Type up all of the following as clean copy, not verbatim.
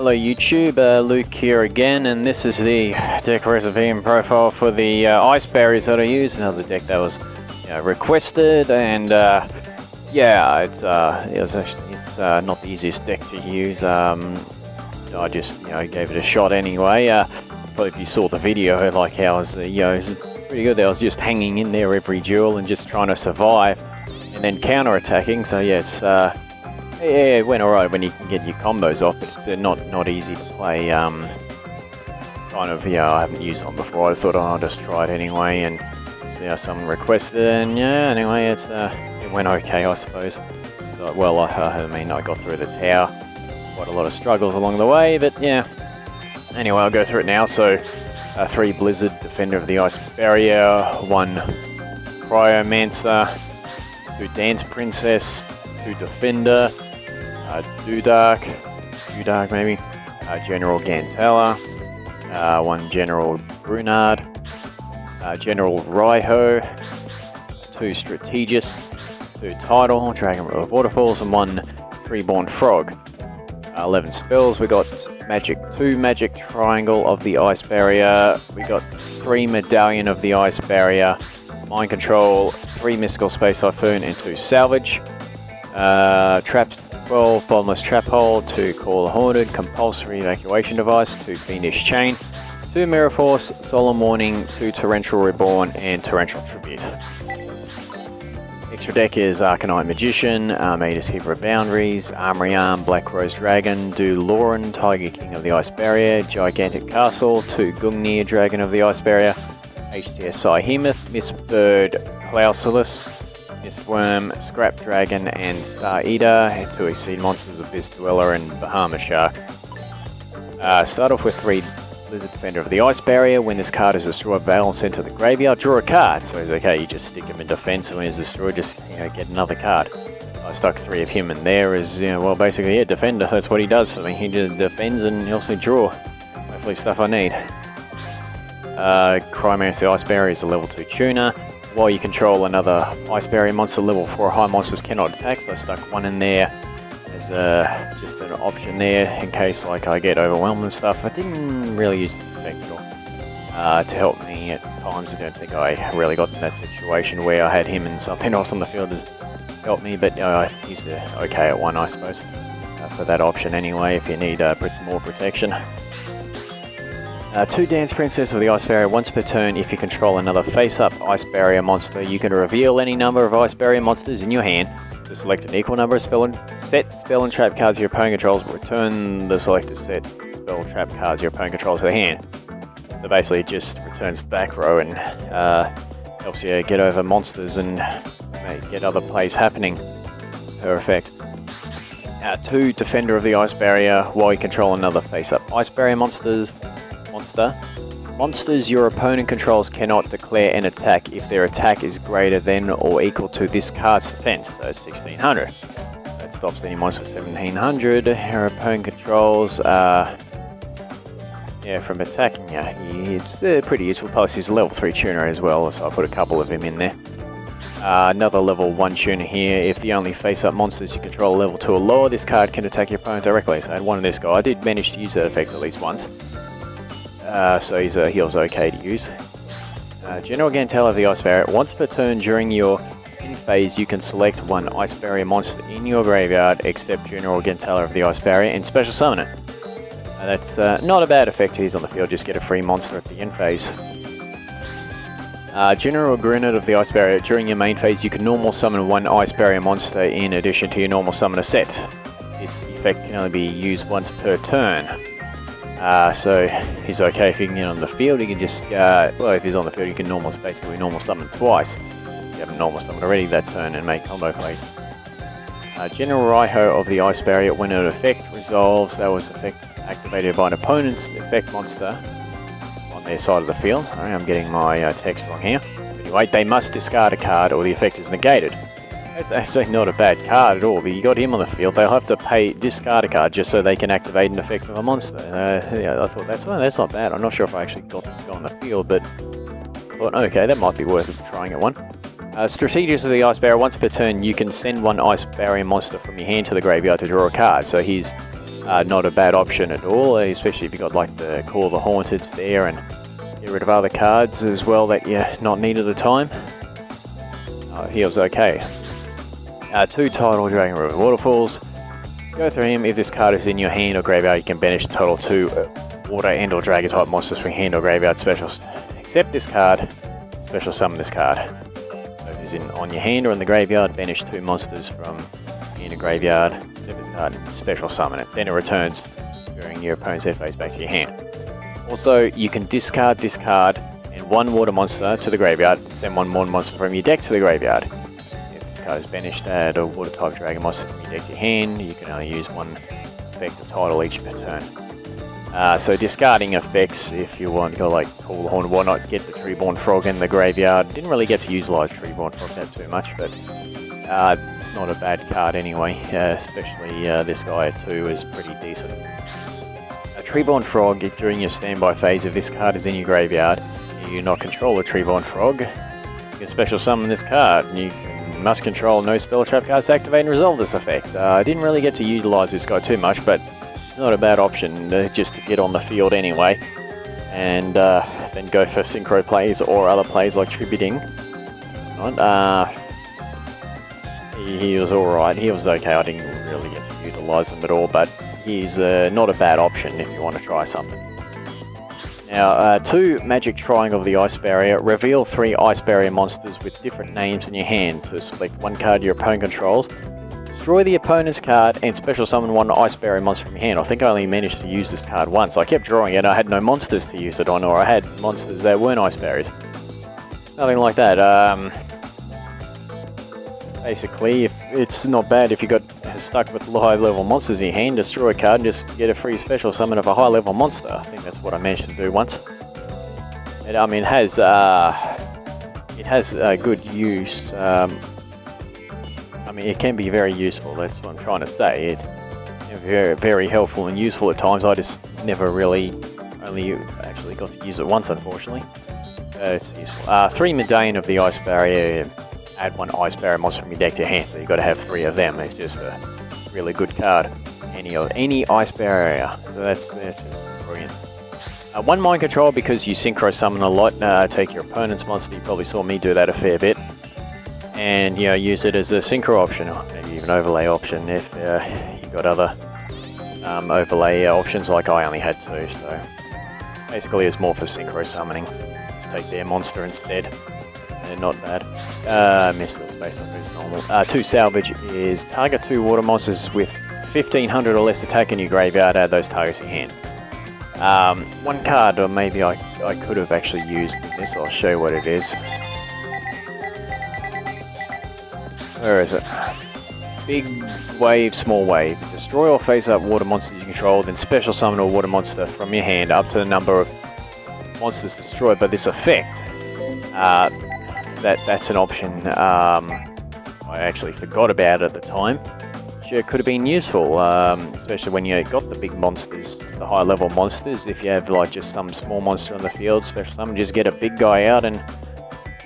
Hello YouTube, Luke here again, and this is the deck recipe and profile for the ice barriers that I use. Another deck that was requested, and yeah, it's not the easiest deck to use. I just gave it a shot anyway. Probably if you saw the video, like how I was, it was pretty good. I was just hanging in there every duel and just trying to survive, and then counter attacking. So yeah, it's yeah, it went alright when you can get your combos off, but it's not easy to play. Kind of, I haven't used one before. I thought, oh, I'll just try it anyway and see how someone requested it. And yeah, anyway, it went okay, I suppose. So, well, I mean, I got through the tower. Quite a lot of struggles along the way, but yeah. Anyway, I'll go through it now. So, 3 Blizzed, Defender of the Ice Barrier, 1 Cryomancer, 2 Dance Princess, 2 Defender, Dewdark maybe, General Gantala, 1 General Grunard, General Raiho, 2 Strategist, 2 Tidal, Dragon of Waterfalls, and 1 Treeborn Frog. 11 spells. We got 2 Magic Triangle of the Ice Barrier, we got 3 Medallion of the Ice Barrier, Mind Control, 3 Mystical Space Typhoon, and 2 Salvage. Traps, 12 Bottomless Trap Hole, 2 Call Haunted, Compulsory Evacuation Device, 2 Fiendish Chain, 2 Mirror Force, Solemn Warning, 2 Torrential Reborn, and Torrential Tribute. Extra deck is Arcanite Magician, Armades Keeper of Boundaries, Armory Arm, Black Rose Dragon, Dewdark, Tiger King of the Ice Barrier, Gigantic Castle, 2 Gungnir, Dragon of the Ice Barrier, HTS Psyhemoth, Miss Bird, Clausulus, Miss Worm, Scrap Dragon, and Star Eater, 2 Exceed Monsters, Abyss Dweller, and Bahamas Shark. Start off with 3 Blizzed, Defender of the Ice Barrier. When this card is destroyed, Veil sent to the graveyard, draw a card. So it's okay, you just stick him in defense, and when he's destroyed, just get another card. I stuck 3 of him in there as, well, basically, yeah, Defender, that's what he does for me. He just defends and he also draw. Hopefully stuff I need. Cryomancer Ice Barrier is a level 2 tuner. While you control another Ice Barrier monster, level 4 high monsters cannot attack, so I stuck 1 in there as just an option there in case like I get overwhelmed and stuff. I didn't really use the effect at all to help me at times. I don't think I really got in that situation where I had him and something else on the field to help me, but I used it okay at 1, I suppose, for that option anyway if you need more protection. 2 Dance Princess of the Ice Barrier. Once per turn, if you control another face-up Ice Barrier monster, you can reveal any number of Ice Barrier monsters in your hand to select an equal number of spell and trap cards your opponent controls. Return the selected set spell trap cards your opponent controls to the hand. So basically, it just returns back row and helps you get over monsters and get other plays happening per effect. 2 Defender of the Ice Barrier. While you control another face-up Ice Barrier monsters your opponent controls cannot declare an attack if their attack is greater than or equal to this card's defense, so it's 1600. That stops any monster 1700. Your opponent controls, from attacking, it's pretty useful. Plus he's a level 3 tuner as well, so I put a couple of him in there. Another level 1 tuner here. If the only face-up monsters you control are level 2 or lower, this card can attack your opponent directly. So I had 1 of this guy. I did manage to use that effect at least once. So he was okay to use. General Gantala of the Ice Barrier. Once per turn during your in phase, you can select 1 Ice Barrier monster in your graveyard except General Gantala of the Ice Barrier and special summon it. That's not a bad effect. He's on the field, just get a free monster at the end phase. General Grunard of the Ice Barrier. During your main phase, you can normal summon 1 Ice Barrier monster in addition to your normal summoner set. This effect can only be used once per turn. So he's okay if you can get on the field. He can just, well, if he's on the field, you can basically normal summon twice. You haven't normal summoned already that turn and make combo plays. General Raiho of the Ice Barrier. When an effect resolves, that was effect activated by an opponent's effect monster on their side of the field. Alright, I'm getting my text wrong here. Anyway, they must discard a card or the effect is negated. It's actually not a bad card at all, but you got him on the field, they'll have to discard a card just so they can activate an effect of a monster. Yeah, I thought that's not bad. I'm not sure if I actually got this guy on the field, but I thought, okay, that might be worth trying at 1. Strategist of the Ice Barrier. Once per turn, you can send 1 Ice Barrier monster from your hand to the graveyard to draw a card. So he's not a bad option at all, especially if you got like the Call of the Haunted there and get rid of other cards as well that you not need at the time. Heals okay. 2 Tidal Dragon River Waterfalls. Go through him. If this card is in your hand or graveyard, you can banish a total 2 water and or dragon type monsters from hand or graveyard specials. Except this card, special summon this card. So if it's on your hand or in the graveyard, banish 2 monsters from hand or graveyard. Except this card, special summon it. Then it returns during your opponent's end phase back to your hand. Also, you can discard this card and 1 water monster to the graveyard, and send 1 water monster from your deck to the graveyard. If this card is banished, add a water type dragon monster from your deck to your hand. You can only use 1 effect of Tidal each per turn. So discarding effects, if you want to go like Call the Horn and whatnot, get the Treeborn Frog in the graveyard. Didn't really get to utilise Treeborn Frog that too much, but it's not a bad card anyway, especially this guy at 2 is pretty decent. A Treeborn Frog, during your standby phase, if this card is in your graveyard, and you do not control a Treeborn Frog, you can special summon this card. You must control no spell trap cards to activate and resolve this effect. I didn't really get to utilise this guy too much, but it's not a bad option just to get on the field anyway, and then go for synchro plays or other plays like tributing. He was alright, he was okay. I didn't really get to utilise him at all, but he's not a bad option if you want to try something. Now, 2 Magic Triangle of the Ice Barrier. Reveal 3 Ice Barrier monsters with different names in your hand. To select 1 card your opponent controls, destroy the opponent's card, and special summon 1 Ice Barrier monster from your hand. I think I only managed to use this card once. I kept drawing it, I had no monsters to use it on, or I had monsters that weren't Ice Barriers. Nothing like that. Basically, if it's not bad if you got stuck with high level monsters in your hand, destroy a card and just get a free special summon of a high level monster. I think that's what I managed to do once. And I mean, it has good use. I mean, it can be very useful. That's what I'm trying to say. It's very, very helpful and useful at times. I just never really, only actually got to use it once, unfortunately. It's useful. 3 Medallion of the Ice Barrier. Add 1 Ice Barrier monster from your deck to your hand, so you've got to have 3 of them. It's just a really good card. Any Ice Barrier, so that's brilliant. 1 Mind Control, because you synchro summon a lot. Take your opponent's monster. You probably saw me do that a fair bit, and use it as a synchro option, or maybe even overlay option if you got other overlay options. Like I only had 2, so basically it's more for synchro summoning. Just take their monster instead. Not bad. Missed it based on who's normal. 2 Salvage is target 2 water monsters with 1500 or less attack in your graveyard. Add those targets in hand. 1 card, or maybe I could have actually used this. I'll show you what it is. Where is it? Big wave, small wave. Destroy or face up water monsters you control, then special summon a water monster from your hand up to the number of monsters destroyed by this effect. That's an option I actually forgot about at the time, which could have been useful, especially when you got the big monsters, the high level monsters. If you have like just some small monster on the field, special summon, just get a big guy out and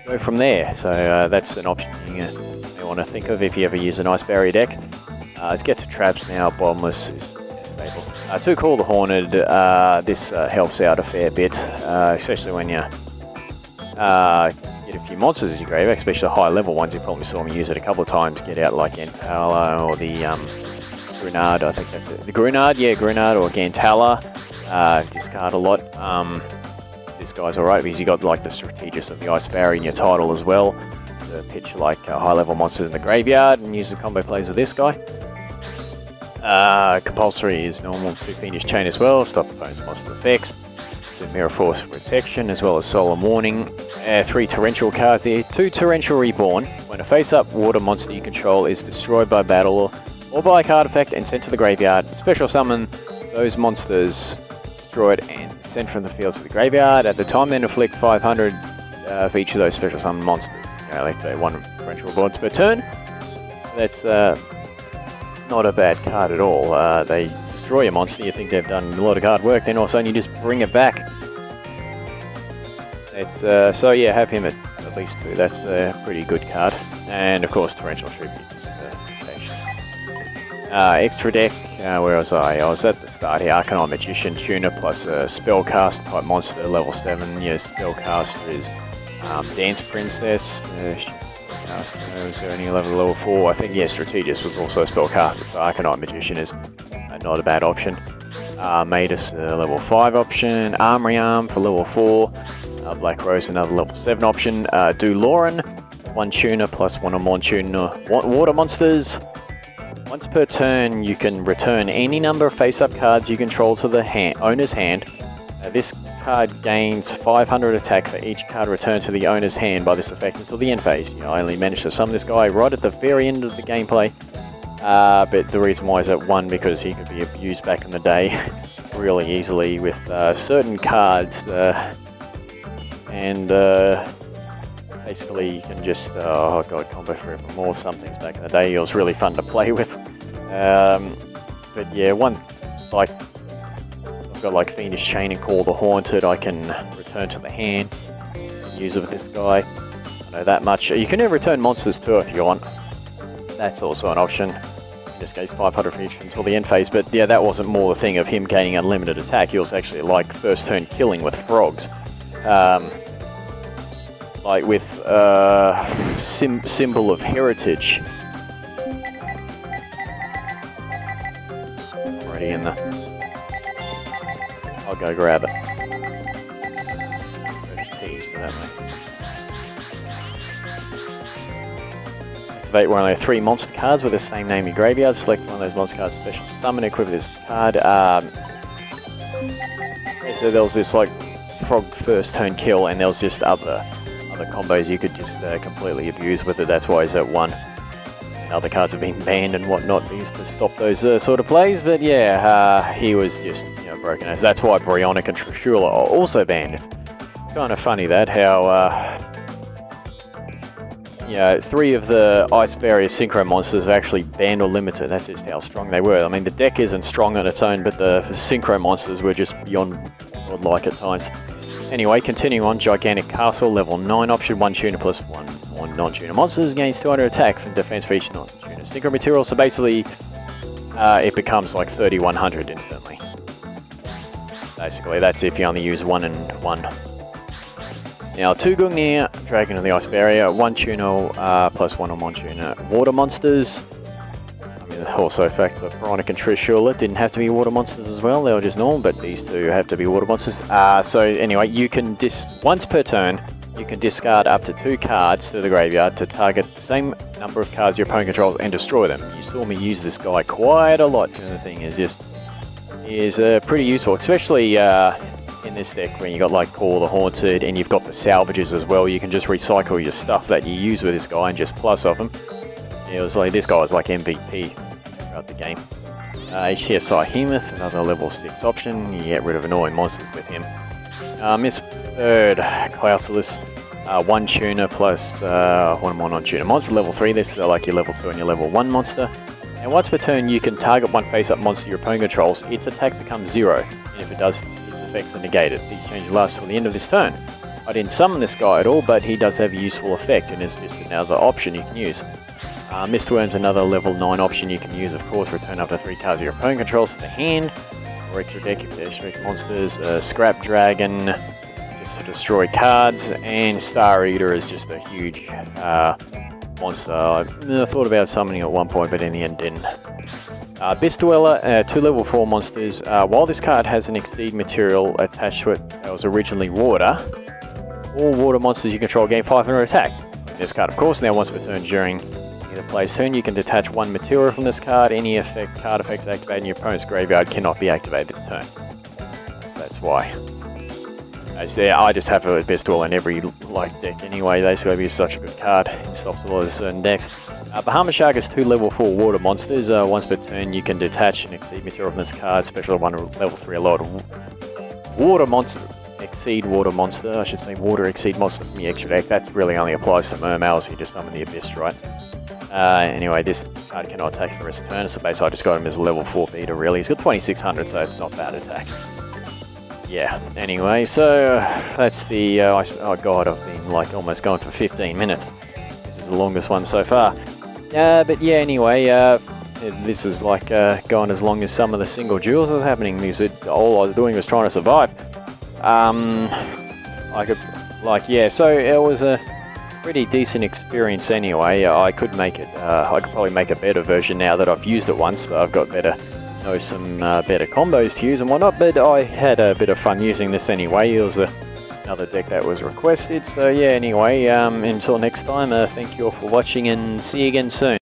go from there. So that's an option you may want to think of if you ever use an Ice Barrier deck. Let's get to traps now. Bottomless is stable. 2 Call the Haunted. This helps out a fair bit, especially when you get a few monsters in your graveyard, especially high level ones. You probably saw me use it a couple of times. Get out like Gantala or the Grunard, I think that's it. The Grunard, yeah, Grunard or Gantala. Discard a lot. This guy's alright because you got like the Strategist of the Ice Barrier in your Tidal as well. To pitch like high level monsters in the graveyard and use the combo plays with this guy. Compulsory is normal. 2 Fiendish Chain as well. Stop opponent's monster effects. Mirror Force Protection, as well as Solemn Warning. 3 Torrential cards here. 2 Torrential Reborn. When a face-up water monster you control is destroyed by battle or by a card effect and sent to the graveyard, special summon those monsters destroyed and sent from the field to the graveyard. At the time, then inflict 500 for each of those special summon monsters. Like 1 Torrential Reborn per turn. That's not a bad card at all. They destroy a monster, you think they've done a lot of hard work, then all of a sudden you just bring it back. It's so yeah, have him at least 2. That's a pretty good card. And of course, Torrential Tribute. Extra deck, where was I? I was at the start here. Arcanite Magician, Tuner plus a Spellcaster type monster, level 7. Yeah, Spellcaster is Dance Princess. Was there any level 4? I think, yeah, Strategist was also a Spellcaster, so Arcanite Magician is not a bad option. Armades, level 5 option. Armory Arm for level 4. Black Rose, another level 7 option. Dewdark, 1 tuner plus 1 or more tuner water monsters. Once per turn, you can return any number of face-up cards you control to the owner's hand. This card gains 500 attack for each card returned to the owner's hand by this effect until the end phase. You know, I only managed to summon this guy right at the very end of the gameplay. But the reason why is at 1, because he could be abused back in the day really easily with certain cards. Basically, you can just, oh god, Combo Forevermore, some things back in the day, it was really fun to play with. But yeah, like, I've got like Fiendish Chain and Call the Haunted, I can return to the hand, use it with this guy, I know that much. You can return monsters too if you want, that's also an option. In this case, 500 for each until the end phase, but yeah, that wasn't more the thing of him gaining unlimited attack, he was actually like first turn killing with frogs. Like with Symbol of Heritage. Already in the... I'll go grab it. Activate one of those 3 monster cards with the same name in your graveyard. Select one of those monster cards, special summon, equip this card. So there was this like frog first turn kill, and there was just other combos you could just completely abuse with it. That's why he's at 1. And other cards have been banned and whatnot used to stop those sort of plays. But yeah, he was just broken as. That's why Bryonic and Trishula are also banned. It's kind of funny that how 3 of the Ice Barrier Synchro monsters are actually banned or limited. That's just how strong they were. I mean, the deck isn't strong on its own, but the Synchro monsters were just beyond godlike at times. Anyway, continuing on, Gigantic Castle, level 9 option, 1 tuner plus 1 non-tuner monsters, gains 200 attack from defense for each non-tuner synchro material, so basically it becomes like 3100 instantly. Basically, that's if you only use 1 and 1. Now, 2 Gungnir, Dragon of the Ice Barrier, 1 tuner plus 1 or more tuner water monsters. Also, the fact that Bryonic and Trishula didn't have to be water monsters as well, they were just normal, but these 2 have to be water monsters. So anyway, you can once per turn, you can discard up to 2 cards to the graveyard to target the same number of cards your opponent controls and destroy them. You saw me use this guy quite a lot, and the thing is pretty useful, especially in this deck when you got like Call the Haunted and you've got the salvages as well. You can just recycle your stuff that you use with this guy and just plus off him. It was like, this guy was like MVP throughout the game. HTSI Hemoth, another level 6 option. You get rid of annoying monsters with him. Miss Bird, Clausulus, 1 tuner plus 1 more non-tuner monster, level 3. This is like your level 2 and your level 1 monster. And once per turn, you can target 1 face-up monster your opponent controls. Its attack becomes 0, and if it does, its effects are negated. These changes last till the end of this turn. I didn't summon this guy at all, but he does have a useful effect, and it's just another option you can use. Mistworm's another level 9 option you can use, of course. Return up to 3 cards your opponent controls to the hand, or extra deck if they're strict monsters. Scrap Dragon, just to destroy cards, and Star Eater is just a huge monster. I thought about summoning at one point, but in the end didn't. Abyss Dweller, 2 level 4 monsters. While this card has an Exceed material attached to it that was originally water, all water monsters you control gain 500 attack. This card, of course, now once per turn during either play's turn, you can detach 1 material from this card. Any card effects activated in your opponent's graveyard cannot be activated this turn. So that's why. I just have a Abyss Dweller in every deck anyway. Basically, it's such a good card. It stops a lot of certain decks. Bahamut Shark is 2 level 4 water monsters. Once per turn, you can detach an Exceed material from this card. Special 1 level 3 allowed water monster. Exceed water monster, I should say water exceed monster from the extra deck. That really only applies to Mermails if you just summon the Abyss, right? Anyway, this card cannot attack for the rest of the turn, so basically I just got him as a level 4 beater, really. He's got 2600, so it's not bad attack. Yeah, anyway, so that's the, oh god, I've been like almost going for 15 minutes. This is the longest one so far. But yeah, anyway, this is like going as long as some of the single duels was happening. All I was doing was trying to survive. Yeah, so it was a pretty decent experience anyway. I could make it, I could probably make a better version now that I've used it once. I've got know some better combos to use and whatnot, but I had a bit of fun using this anyway. It was another deck that was requested, so yeah, anyway, until next time, thank you all for watching and see you again soon.